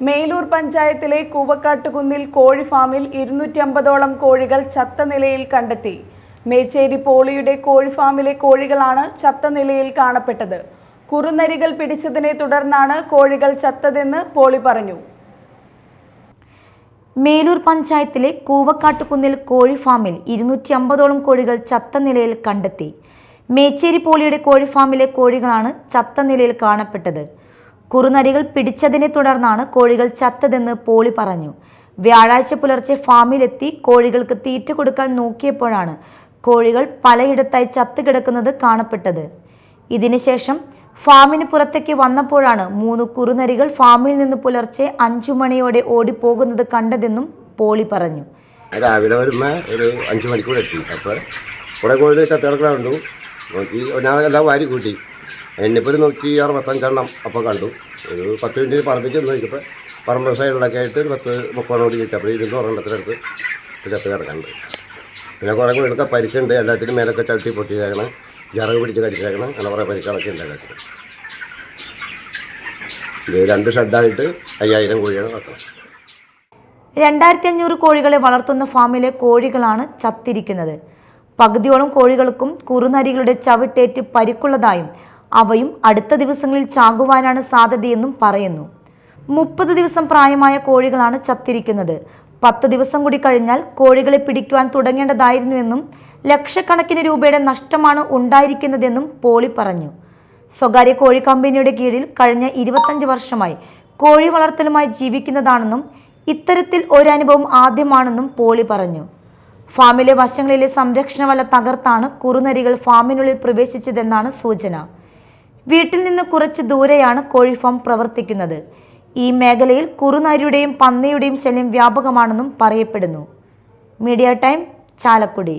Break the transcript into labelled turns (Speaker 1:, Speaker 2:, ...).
Speaker 1: മേലൂർ പഞ്ചായത്തിലെ കൂവക്കാട്ടുകുന്നിൽ കോഴി ഫാമിൽ 250ഓളം കോഴികൾ ചത്ത നിലയിൽ കണ്ടെത്തി. മേച്ചേരി പോളിയുടെ കോഴി ഫാമിലെ കോഴികളാണ് ചത്ത നിലയിൽ കാണപ്പെട്ടത്. കുറുനരികൾ പിടിച്ചതിനെ തുടർന്നാണ് കോഴികൾ ചത്തതെന്ന് പോളി പറഞ്ഞു.
Speaker 2: മേലൂർ പഞ്ചായത്തിലെ കൂവക്കാട്ടുകുന്നിൽ കോഴി ഫാമിൽ 250ഓളം കോഴികൾ ചത്ത നിലയിൽ കണ്ടെത്തി. മേച്ചേരി പോളിയുടെ കോഴി ഫാമിലെ കോഴികളാണ് ചത്ത നിലയിൽ കാണപ്പെട്ടത്. കുറുനരികൾ പിടിച്ചതിനെ തുടർന്നാണ് കോഴികൾ ചത്തതെന്ന് പോളി പറഞ്ഞു. വ്യാഴാഴ്ച പുലർച്ചെ ഫാമിലെത്തി കോഴികൾക്ക് തീറ്റ കൊടുക്കാൻ നോക്കിയപ്പോഴാണ് കോഴികൾ പലയിടത്തായി ചത്തുകിടക്കുന്നത് കാണപ്പെട്ടത്. ഇതിനുശേഷം ഫാമിന് പുറത്തേക്ക് വന്നപ്പോഴാണ് 3 കുറുനരികൾ ഫാമിൽ നിന്ന് പുലർച്ചെ 5 മണിയോടെ ഓടിപ്പോകുന്നത് കണ്ടതെന്നും പോളി പറഞ്ഞു.
Speaker 3: രാവിലെ വരുമ്പോൾ ഒരു 5 മണിക്കൂർ എത്തി. അപ്പോൾ കുറെ കോഴി ചത്തിടക്കണുണ്ടു. നോക്കി ഞാനെല്ലാം വാരി കൂട്ടി എണ്ണിപ്പോൾ 165 അപ്പോൾ കണ്ടു. ഒരു 10 മിനിറ്റ് പറമ്പിച്ച് നോക്കിയപ്പോൾ പറമ്പ് സൈഡിലൊക്കെ ആയിട്ട് ഒരു 10-30 കൂടി കിട്ടി. അപ്പോൾ 200 ചത്ത് കിടക്കുന്നുണ്ട്. പിന്നെ കുറേ കോഴികൾക്ക് പരിക്കുണ്ട്. എല്ലാത്തിനും മേലൊക്കെ ചവിട്ടി പൊട്ടിയേക്കണം, ജറക് പിടിച്ച് കടിച്ചേക്കണം. അങ്ങനെ കുറേ പരിക്കുകളൊക്കെ ഉണ്ട് എല്ലാത്തിനും. ഇത് 2 ഷെഡായിട്ട് 5000 കോഴിയാണ് വെക്കണം.
Speaker 2: 2500 കോഴികളെ വളർത്തുന്ന ഫാമിലെ കോഴികളാണ് ചത്തിരിക്കുന്നത്. പകുതിയോളം കോഴികൾക്കും കുറുനരികളുടെ ചവിട്ടേറ്റ് പരിക്കുള്ളതായും അവയും അടുത്ത ദിവസങ്ങളിൽ ചാകുവാനാണ് സാധ്യതയെന്നും പറയുന്നു. 30 ദിവസം പ്രായമായ കോഴികളാണ് ചത്തിരിക്കുന്നത്. 10 ദിവസം കൂടി കഴിഞ്ഞാൽ കോഴികളെ പിടിക്കുവാൻ തുടങ്ങേണ്ടതായിരുന്നുവെന്നും ലക്ഷക്കണക്കിന് രൂപയുടെ നഷ്ടമാണ് ഉണ്ടായിരിക്കുന്നതെന്നും പോളി പറഞ്ഞു. സ്വകാര്യ കോഴി കമ്പനിയുടെ കീഴിൽ കഴിഞ്ഞ 25 വർഷമായി കോഴി വളർത്തലുമായി ജീവിക്കുന്നതാണെന്നും ഇത്തരത്തിൽ ഒരനുഭവം ആദ്യമാണെന്നും പോളി പറഞ്ഞു. ഫാമിലെ വശങ്ങളിലെ സംരക്ഷണ വല തകർത്താണ് കുറുനരികൾ ഫാമിനുള്ളിൽ പ്രവേശിച്ചതെന്നാണ് സൂചന. വീട്ടിൽ നിന്ന് കുറച്ച് ദൂരെയാണ് കോഴി ഫാം പ്രവർത്തിക്കുന്നത്. ഈ മേഖലയിൽ കുറുനരിയുടെയും പന്നിയുടെയും ശല്യം വ്യാപകമാണെന്നും പറയപ്പെടുന്നു. Media time, Chalakudy.